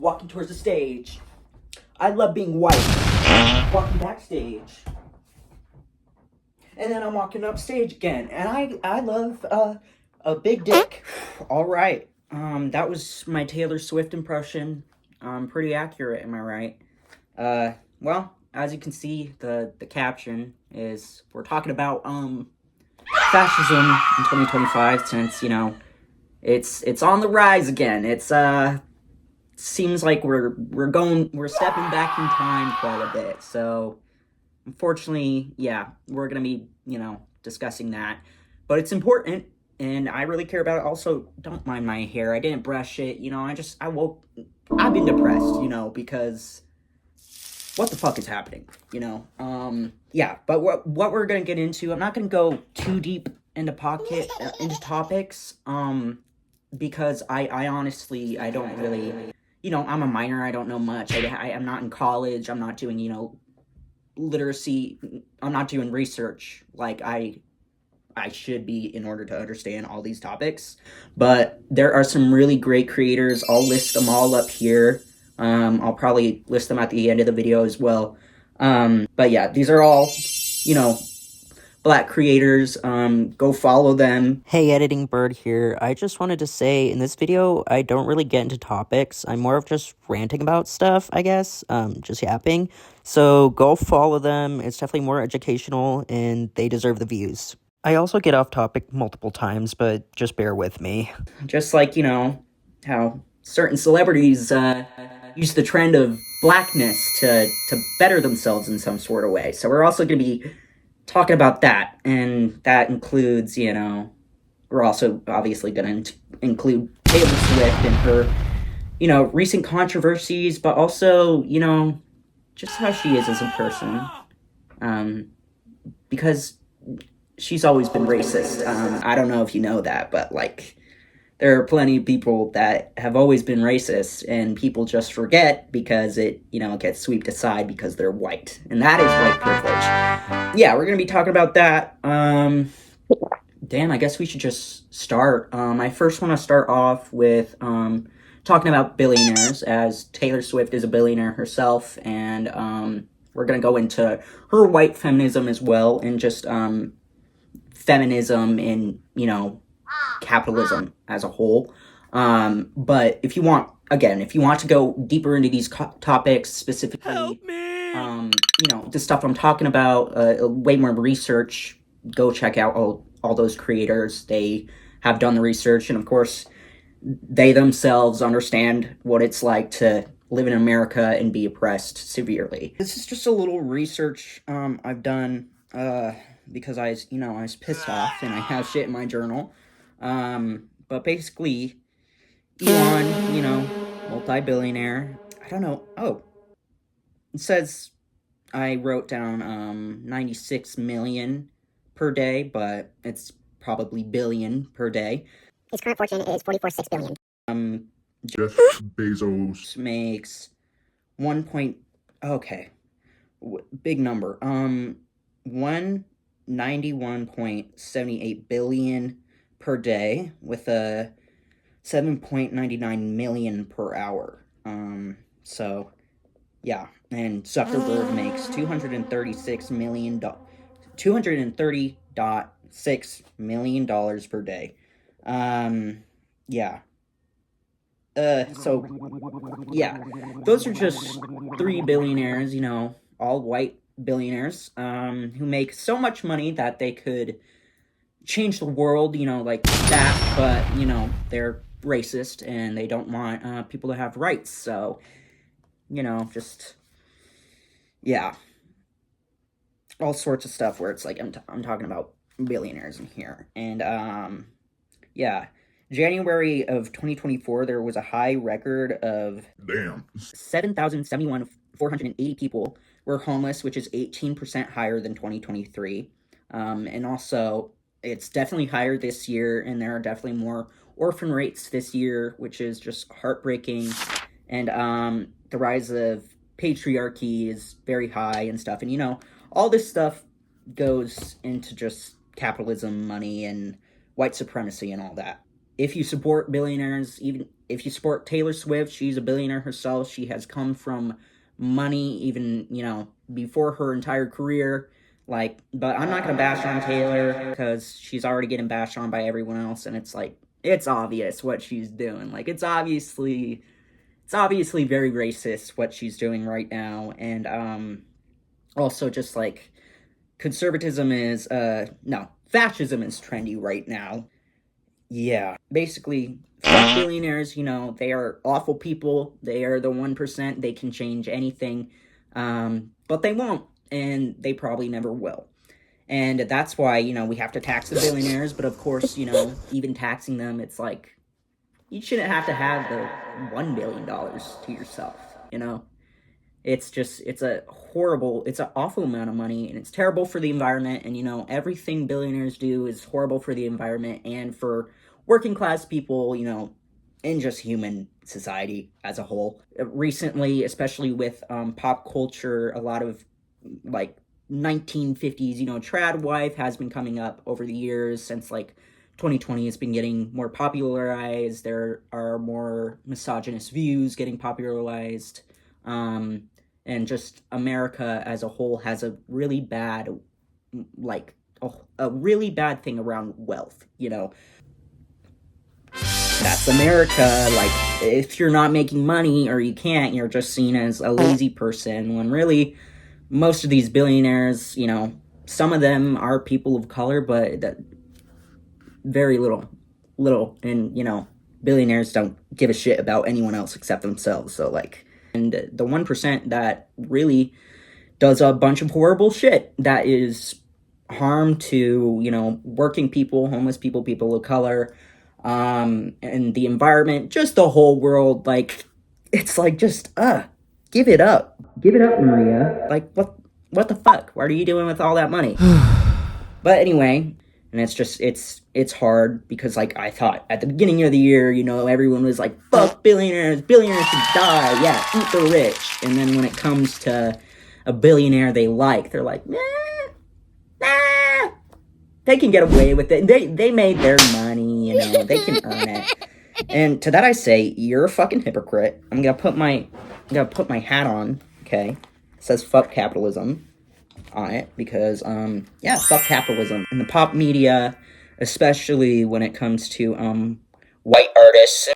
walking towards the stage. I love being white. Walking backstage. And then I'm walking up stage again. And I love a big dick. All right. That was my Taylor Swift impression. Pretty accurate, am I right? Well, as you can see, the caption is we're talking about fascism in 2025 since, you know, it's on the rise again. It's seems like we're stepping back in time quite a bit. So unfortunately, yeah, we're gonna be, you know, discussing that. But it's important and I really care about it. Also, don't mind my hair. I didn't brush it, you know, I've been depressed, you know, because what the fuck is happening, you know? Yeah, but what we're gonna get into, I'm not gonna go too deep into topics, because I honestly, I don't really, you know, I'm a minor, I don't know much, I'm not in college, I'm not doing, you know, literacy, I'm not doing research like I should be in order to understand all these topics, but there are some really great creators. I'll list them all up here. I'll probably list them at the end of the video as well. But yeah, these are all, you know, Black creators. Go follow them. Hey, Editing Bird here. I just wanted to say, in this video, I don't really get into topics. I'm more of just ranting about stuff, I guess. Just yapping. So go follow them. It's definitely more educational, and they deserve the views. I also get off topic multiple times, but just bear with me. Just like, you know, how certain celebrities use the trend of blackness to better themselves in some sort of way. So we're also going to be talking about that, and that includes, you know, we're also obviously going to include Taylor Swift and her, you know, recent controversies, but also, you know, just how she is as a person, because she's always been racist. I don't know if you know that, but, like, there are plenty of people that have always been racist, and people just forget because it, you know, gets swept aside because they're white. And that is white privilege. Yeah, we're going to be talking about that. Damn, I guess we should just start. I first want to start off with talking about billionaires, as Taylor Swift is a billionaire herself, and we're going to go into her white feminism as well, and just feminism and, you know, capitalism as a whole. But if you want to go deeper into these topics specifically, you know, the stuff I'm talking about, way more research, go check out all those creators. They have done the research, and of course, they themselves understand what it's like to live in America and be oppressed severely. This is just a little research I've done because I was pissed off and I have shit in my journal. But basically, Elon, you know, multi-billionaire. I don't know. Oh, it says I wrote down 96 million per day, but it's probably billion per day. His current fortune is 44.6 billion. Jeff Bezos makes big number. 191.78 billion per day with a 7.99 million per hour. So yeah, and Zuckerberg makes $230.6 million per day. Yeah. So yeah, those are just 3 billionaires, you know, all white billionaires, who make so much money that they could change the world, you know, like that, but, you know, they're racist and they don't want people to have rights. So, you know, just, yeah, all sorts of stuff where it's like I'm talking about billionaires in here. And yeah, January of 2024, there was a high record of 7,071,480 people were homeless, which is 18% higher than 2023. And also, it's definitely higher this year, and there are definitely more orphan rates this year, which is just heartbreaking. And the rise of patriarchy is very high and stuff. And, you know, all this stuff goes into just capitalism, money, and white supremacy and all that. if you support billionaires, even if you support Taylor Swift, she's a billionaire herself. She has come from money even, before her entire career. But I'm not going to bash on Taylor because she's already getting bashed on by everyone else. And it's like, it's obvious what she's doing. Like, it's obviously very racist what she's doing right now. And, also just like conservatism is, no, fascism is trendy right now. Yeah, basically, fuck billionaires, they are awful people. They are the 1%. They can change anything, but they won't, and they probably never will. And that's why, we have to tax the billionaires, but of course, even taxing them, it's like, you shouldn't have to have the $1 billion to yourself, It's an awful amount of money, and it's terrible for the environment, and, everything billionaires do is horrible for the environment and for working class people, and just human society as a whole. Recently, especially with pop culture, a lot of, 1950s, trad wife has been coming up over the years since, 2020 has been getting more popularized. There are more misogynist views getting popularized. And just America as a whole has a really bad, a really bad thing around wealth, That's America. If you're not making money or you can't, you're just seen as a lazy person, when really most of these billionaires, some of them are people of color, but that very little, and, billionaires don't give a shit about anyone else except themselves, so, and the 1% that really does a bunch of horrible shit that is harm to, working people, homeless people, people of color, and the environment, just the whole world, it's just, give it up. Give it up, Maria. What the fuck? What are you doing with all that money? But anyway, and it's hard because, I thought at the beginning of the year, everyone was like, fuck billionaires should die, yeah, eat the rich. And then when it comes to a billionaire they're like, nah, they can get away with it. They made their money, they can earn it. And to that I say, you're a fucking hypocrite. I'm gonna put my hat on, okay? It says fuck capitalism on it, because fuck capitalism. In the pop media, especially when it comes to white artists,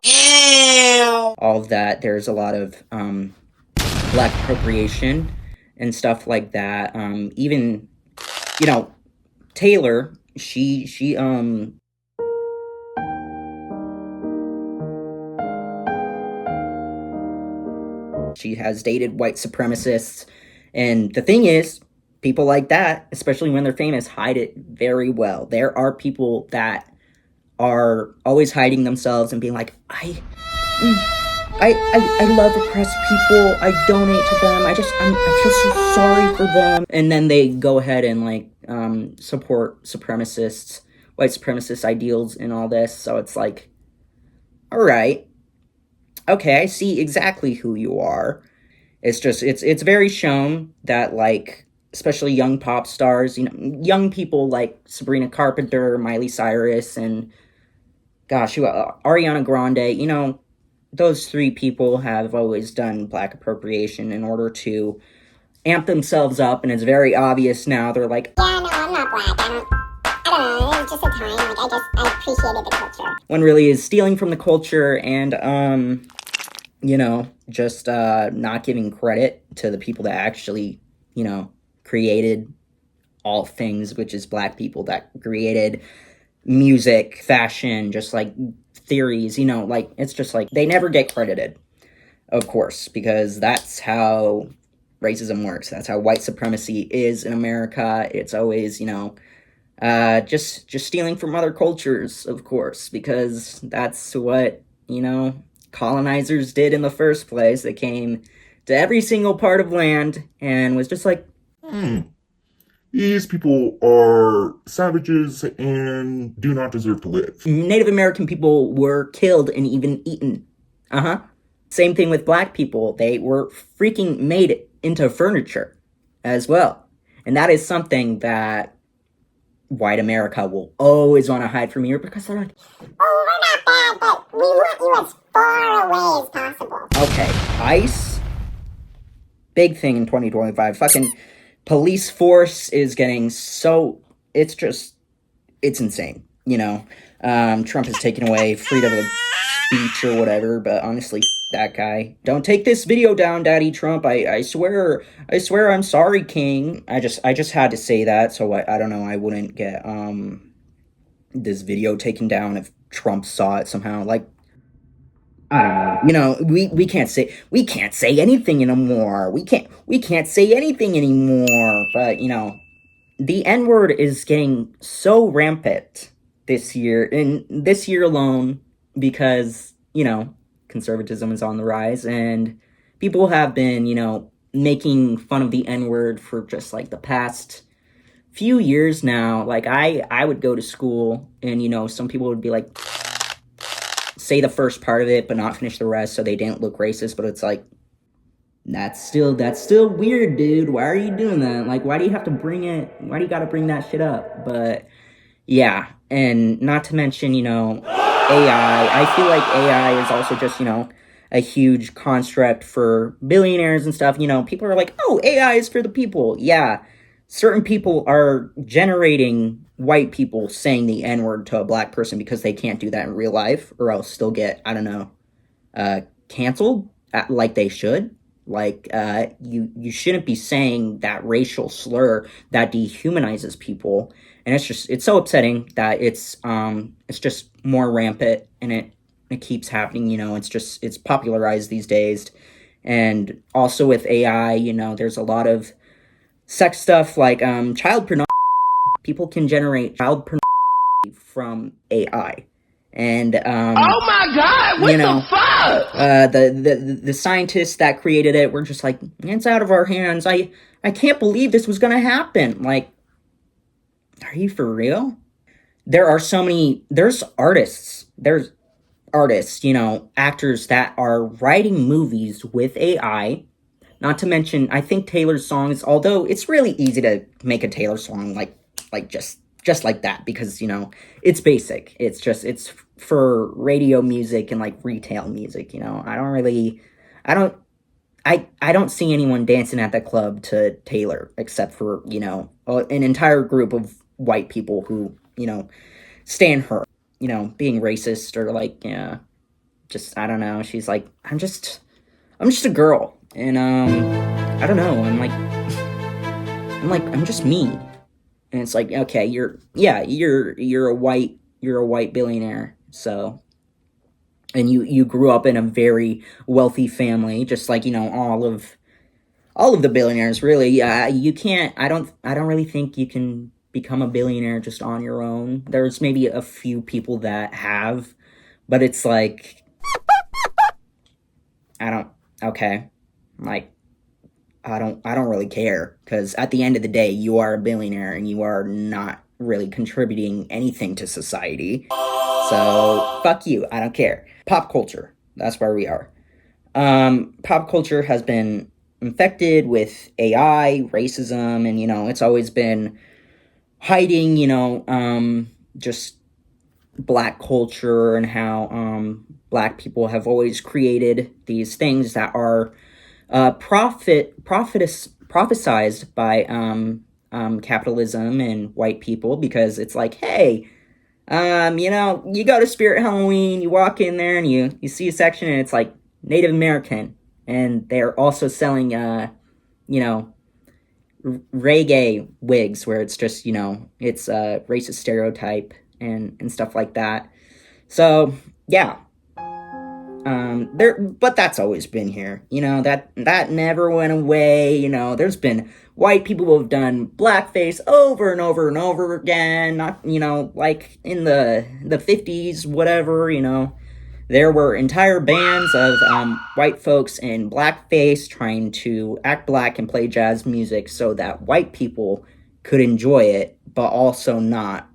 all of that, there's a lot of black appropriation and stuff like that. Even Taylor, she has dated white supremacists, and the thing is, people like that, especially when they're famous, hide it very well. There are people that are always hiding themselves and being like, I love oppressed people. I donate to them. I feel so sorry for them. And then they go ahead and support supremacists, white supremacist ideals and all this. So it's like, all right, okay, I see exactly who you are. It's just, it's very shown that, especially young pop stars, young people like Sabrina Carpenter, Miley Cyrus, and Ariana Grande, those three people have always done black appropriation in order to amp themselves up, and it's very obvious now. They're like, Yeah, no, I'm not black. I don't know, it was just a time, I appreciated the culture. When really is stealing from the culture and, just not giving credit to the people that actually, created all things, which is black people that created music, fashion, just theories, it's just they never get credited, of course, because that's how racism works. That's how white supremacy is in America. It's always, just stealing from other cultures, of course, because that's what, colonizers did in the first place. They came to every single part of land and was just like, these people are savages and do not deserve to live. Native American people were killed and even eaten. Same thing with black people. They were freaking made into furniture as well. And that is something that white America will always want to hide from you because they're like, oh, we're not bad, but we want you as far away as possible. okay, ICE, big thing in 2025. Fucking police force is getting so, it's insane, you know. Trump has taken away freedom of speech or whatever, but honestly, that guy. Don't take this video down, Daddy Trump. I swear I'm sorry, King. I just had to say that, so I don't know, I wouldn't get this video taken down if Trump saw it somehow. Like, I don't know. You know, we can't say anything anymore. We can't say anything anymore. But, you know, the N-word is getting so rampant this year, in this year alone, because, you know, conservatism is on the rise, and people have been, you know, making fun of the N-word for just, like, the past few years now. Like, I would go to school, and, you know, some people would be like, say the first part of it, but not finish the rest, so they didn't look racist, but it's like, that's still weird, dude. Why are you doing that? Like, why do you gotta bring that shit up? But, yeah, and not to mention, you know, AI. I feel like AI is also just, you know, a huge construct for billionaires and stuff. You know, people are like, oh, AI is for the people. Yeah, certain people are generating white people saying the N-word to a black person because they can't do that in real life, or else they'll get, I don't know, canceled, like they should. Like, you shouldn't be saying that racial slur that dehumanizes people. And it's so upsetting that it's just more rampant, and it keeps happening, you know. It's popularized these days. And also with AI, you know, there's a lot of sex stuff, like child pornography. People can generate child pornography from AI. And oh my God, what the fuck? The scientists that created it were just like, it's out of our hands. I can't believe this was gonna happen. Like, are you for real? There's artists, you know, actors that are writing movies with AI. Not to mention, I think Taylor's songs, although it's really easy to make a Taylor song like just like that, because, you know, it's basic. It's for radio music and like retail music, you know. I don't see anyone dancing at the club to Taylor except for, you know, an entire group of white people who, you know, stand her, you know, being racist, or like, yeah, just, I don't know. She's like, I'm just a girl, and I don't know. I'm just me, and it's like, okay, you're a white billionaire, so, and you grew up in a very wealthy family, just like, you know, all of the billionaires, really. You can't. I don't really think you can become a billionaire just on your own. There's maybe a few people that have, but it's like, okay, like, I don't really care, because at the end of the day, you are a billionaire and you are not really contributing anything to society. So fuck you. I don't care. Pop culture. That's where we are. Pop culture has been infected with AI, racism, and, you know, it's always been hiding, you know, just black culture, and how black people have always created these things that are prophesized by capitalism and white people, because it's like, hey, you know, you go to Spirit Halloween, you walk in there and you see a section and it's like Native American, and they're also selling you know, reggae wigs, where it's just, you know, it's a racist stereotype and stuff like that. So yeah, but that's always been here, you know. That never went away. You know, there's been white people who have done blackface over and over and over again, not, you know, like in the 50s, whatever, you know. There were entire bands of white folks in blackface trying to act black and play jazz music so that white people could enjoy it, but also not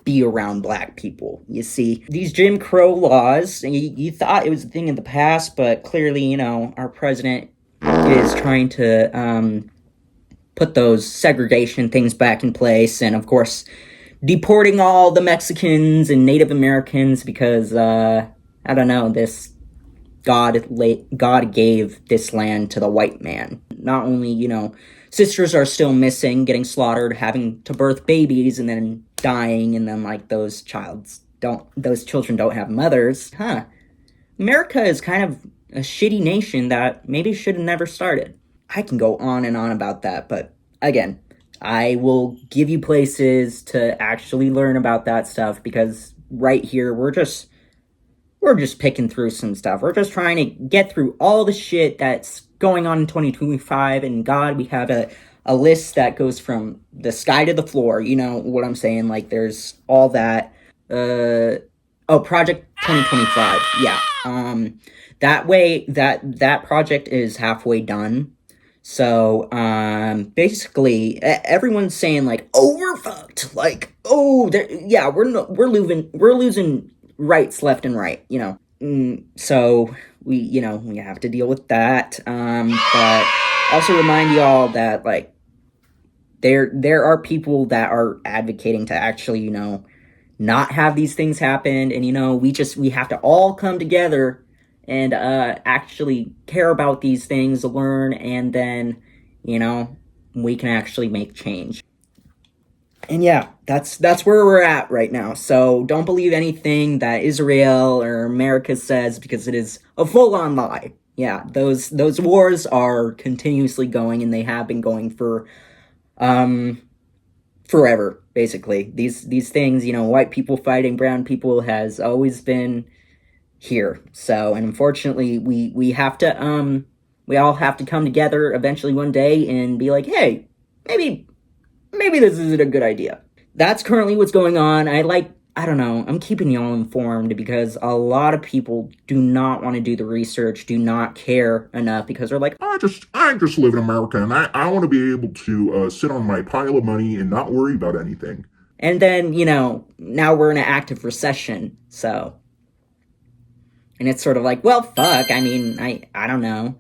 be around black people. You see, these Jim Crow laws, you thought it was a thing in the past, but clearly, you know, our president is trying to put those segregation things back in place, and of course, deporting all the Mexicans and Native Americans because, I don't know, God gave this land to the white man. Not only, sisters are still missing, getting slaughtered, having to birth babies, and then dying, and then, those children don't have mothers. America is kind of a shitty nation that maybe should have never started. I can go on and on about that, but again, I will give you places to actually learn about that stuff, because right here, we're just picking through some stuff. We're just trying to get through all the shit that's going on in 2025, and God, we have a list that goes from the sky to the floor, you know what I'm saying? There's all that, Project 2025, yeah, that way, that project is halfway done. So, basically, everyone's saying, oh, we're fucked, yeah, we're losing rights left and right, so we have to deal with that, but also remind y'all that, there are people that are advocating to actually, not have these things happen, and, we have to all come together and, actually care about these things, learn, and then, we can actually make change. And yeah, that's where we're at right now. So don't believe anything that Israel or America says, because it is a full-on lie. Yeah, those wars are continuously going, and they have been going for forever, basically. These things, white people fighting brown people has always been here. So, and unfortunately, we have to we all have to come together eventually one day and be like, hey, maybe this isn't a good idea. That's currently what's going on. I don't know, I'm keeping y'all informed, because a lot of people do not want to do the research, do not care enough, because they're like, I just live in America, and I want to be able to sit on my pile of money and not worry about anything. And then, now we're in an active recession, so. And it's sort of well, fuck, I mean, I don't know,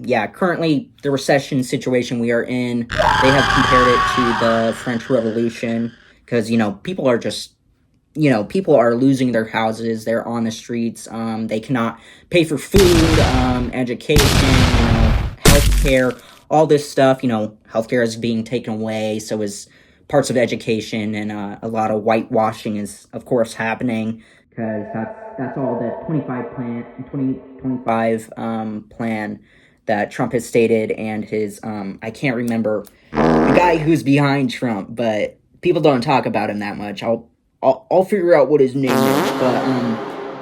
yeah, currently, the recession situation we are in, they have compared it to the French Revolution, because, people are just, people are losing their houses, they're on the streets, they cannot pay for food, education, healthcare, all this stuff, healthcare is being taken away, so is parts of education, and a lot of whitewashing is, of course, happening, because that's all the 2025 plan that Trump has stated, and his, I can't remember the guy who's behind Trump, but people don't talk about him that much. I'll figure out what his name is, but,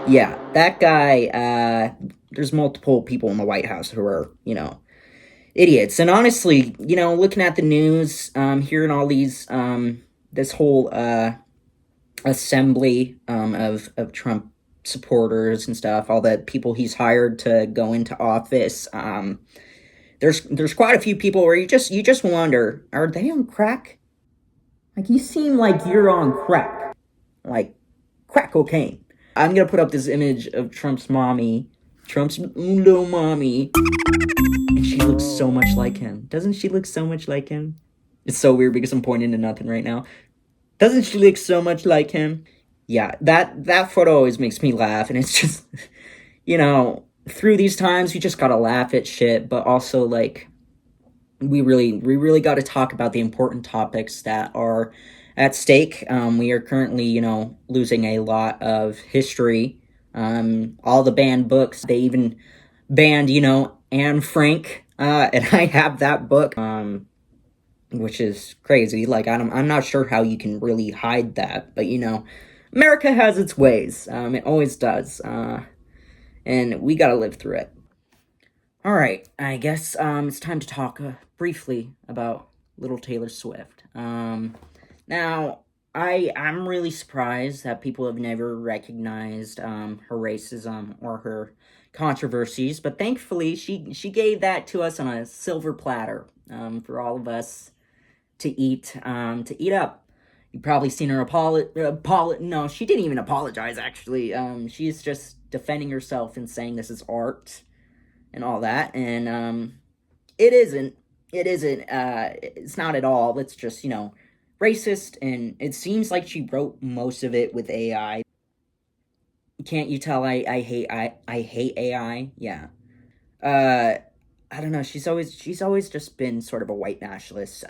yeah, that guy, there's multiple people in the White House who are, idiots, and honestly, looking at the news, hearing all these, this whole, assembly, of Trump supporters and stuff, all the people he's hired to go into office, there's quite a few people where you just wonder, are they on crack? You seem like you're on crack, crack cocaine. I'm gonna put up this image of Trump's little mommy, and she looks so much like him. Doesn't she look so much like him? It's so weird because I'm pointing to nothing right now. Doesn't she look so much like him? Yeah, that photo always makes me laugh, and it's just, through these times, you just gotta laugh at shit, but also, we really gotta talk about the important topics that are at stake. We are currently, losing a lot of history. All the banned books, they even banned, Anne Frank, and I have that book, which is crazy. I'm not sure how you can really hide that, but, America has its ways. It always does. And we gotta live through it. Alright, I guess, it's time to talk, briefly about little Taylor Swift. Now, I'm really surprised that people have never recognized, her racism or her controversies, but thankfully, she gave that to us on a silver platter, for all of us to eat up. You've probably seen her no, she didn't even apologize, actually. She's just defending herself and saying this is art and all that, and, it isn't. it isn't, it's not at all. It's just, racist, and it seems like she wrote most of it with AI. Can't you tell I hate AI? Yeah. Uh, I don't know. She's always just been sort of a white nationalist.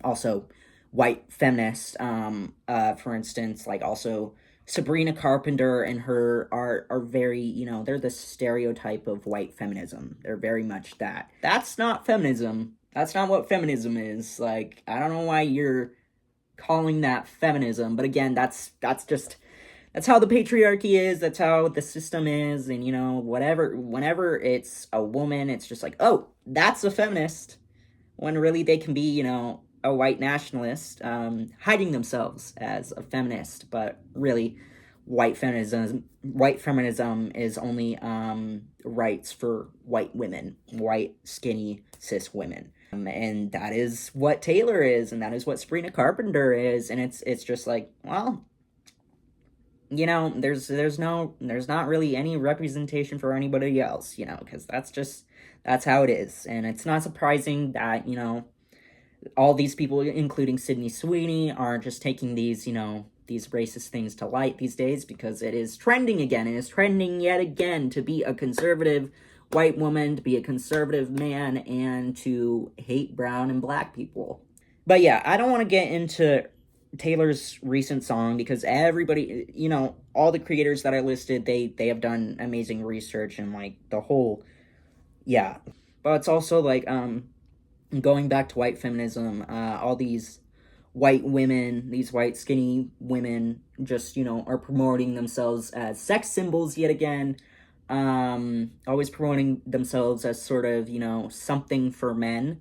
Also white feminist. For instance, like also Sabrina Carpenter and her are very, they're the stereotype of white feminism. They're very much that. That's not feminism. That's not what feminism is. Like, I don't know why you're calling that feminism, but again, that's how the patriarchy is, that's how the system is, and whenever it's a woman, it's just like, oh, that's a feminist, when really they can be, a white nationalist, hiding themselves as a feminist, but really white feminism is only rights for white women, white skinny cis women. And that is what Taylor is, and that is what Sabrina Carpenter is, and it's just like, well, there's not really any representation for anybody else, because that's how it is. And it's not surprising that, all these people, including Sydney Sweeney, are just taking these, these racist things to light these days, because it is trending again. It is trending yet again to be a conservative white woman, to be a conservative man, and to hate brown and black people. But yeah, I don't want to get into Taylor's recent song, because everybody, all the creators that I listed, they have done amazing research, and like the whole, yeah. But it's also like, going back to white feminism, all these white women, these white skinny women, just, are promoting themselves as sex symbols yet again. Always promoting themselves as sort of, something for men.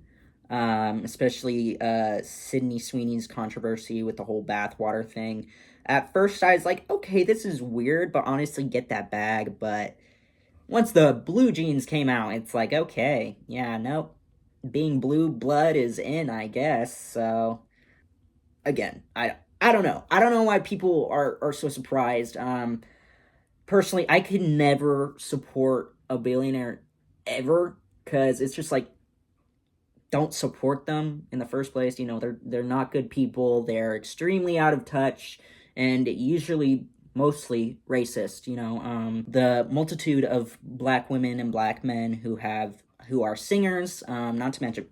Especially Sydney Sweeney's controversy with the whole bathwater thing. At first, I was like, okay, this is weird, but honestly, get that bag. But once the blue jeans came out, it's like, okay, yeah, nope. Being blue blood is in, I guess. So, again, I don't know. I don't know why people are so surprised. Personally, I could never support a billionaire ever, because it's just like, don't support them in the first place. They're not good people. They're extremely out of touch, and usually mostly racist. The multitude of black women and black men who are singers, not to mention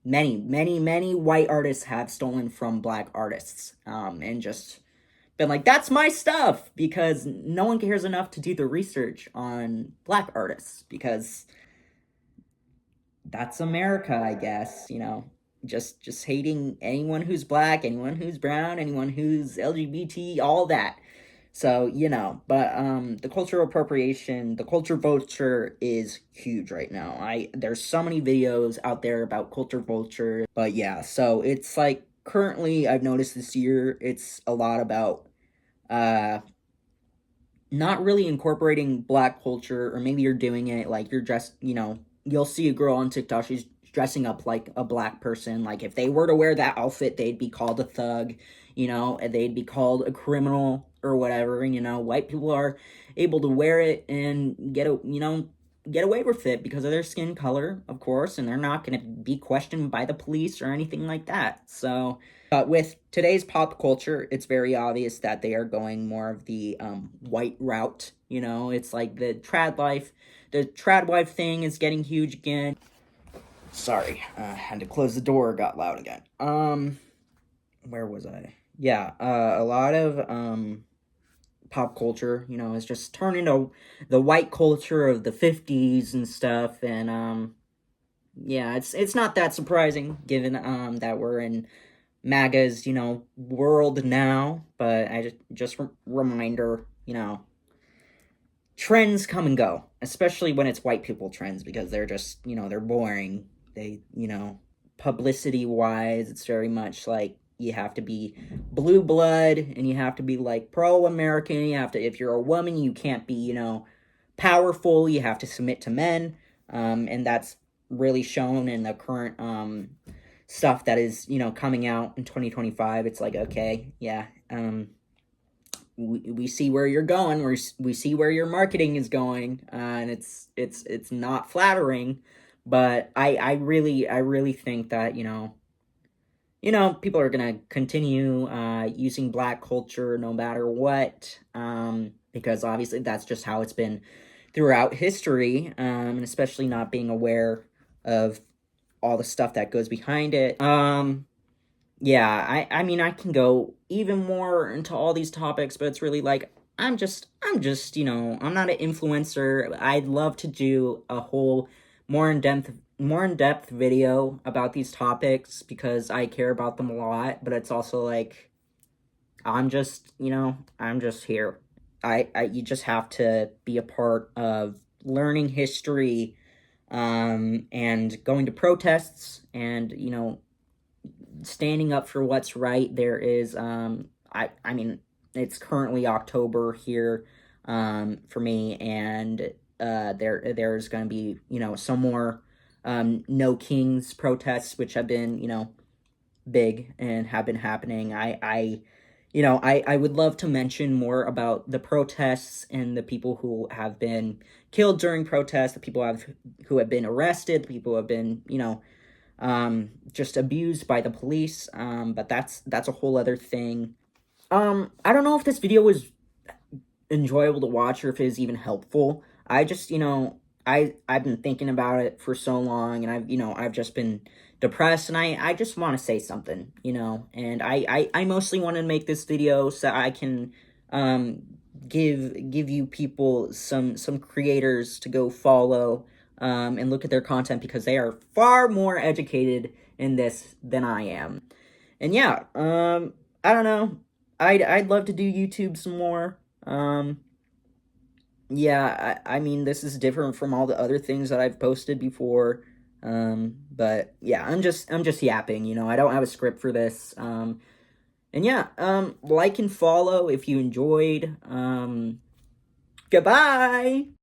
many white artists have stolen from black artists, and just been like, that's my stuff, because no one cares enough to do the research on black artists, because that's America, I guess, just hating anyone who's black, anyone who's brown, anyone who's LGBT, all that. So, but the cultural appropriation, the culture vulture is huge right now. There's so many videos out there about culture vulture, but yeah, so it's like currently I've noticed this year it's a lot about not really incorporating black culture, or maybe you're doing it like you're just, you'll see a girl on TikTok, she's dressing up like a black person. Like, if they were to wear that outfit, they'd be called a thug, and they'd be called a criminal or whatever. And, white people are able to wear it and get away with it because of their skin color, of course, and they're not going to be questioned by the police or anything like that. So, but with today's pop culture, it's very obvious that they are going more of the white route. It's like the trad wife thing is getting huge again. Sorry, had to close the door, got loud again. Where was I? Yeah, a lot of pop culture, is just turned into the white culture of the 50s and stuff, and yeah, it's not that surprising given that we're in MAGA's, world now, but I just reminder, trends come and go, especially when it's white people trends, because they're just, they're boring. They, publicity wise, it's very much like you have to be blue blood, and you have to be like pro-American. You have to, if you're a woman, you can't be, powerful. You have to submit to men. And that's really shown in the current stuff that is, coming out in 2025. It's like, okay, yeah, we see where you're going. We see where your marketing is going, and it's not flattering, But I really think that, people are gonna continue using Black culture no matter what, because obviously that's just how it's been throughout history, and especially not being aware of all the stuff that goes behind it. Yeah, I mean, I can go even more into all these topics, but it's really like, I'm just, I'm not an influencer. I'd love to do a whole more in-depth video about these topics because I care about them a lot, but it's also like, I'm just here. You just have to be a part of learning history, and going to protests and, standing up for what's right. There is, I mean, it's currently October here, for me, and, there's going to be, some more, No Kings protests, which have been, big and have been happening. I would love to mention more about the protests and the people who have been killed during protests, the people who have been arrested, the people who have been, just abused by the police. But that's a whole other thing. I don't know if this video was enjoyable to watch or if it is even helpful. I just, I've been thinking about it for so long, and I've just been depressed, and I just want to say something, and I mostly want to make this video so I can, give you people some creators to go follow, and look at their content, because they are far more educated in this than I am. And yeah, I don't know. I'd love to do YouTube some more. Yeah, I mean, this is different from all the other things that I've posted before. But yeah, I'm just yapping, I don't have a script for this. And yeah, like and follow if you enjoyed. Goodbye!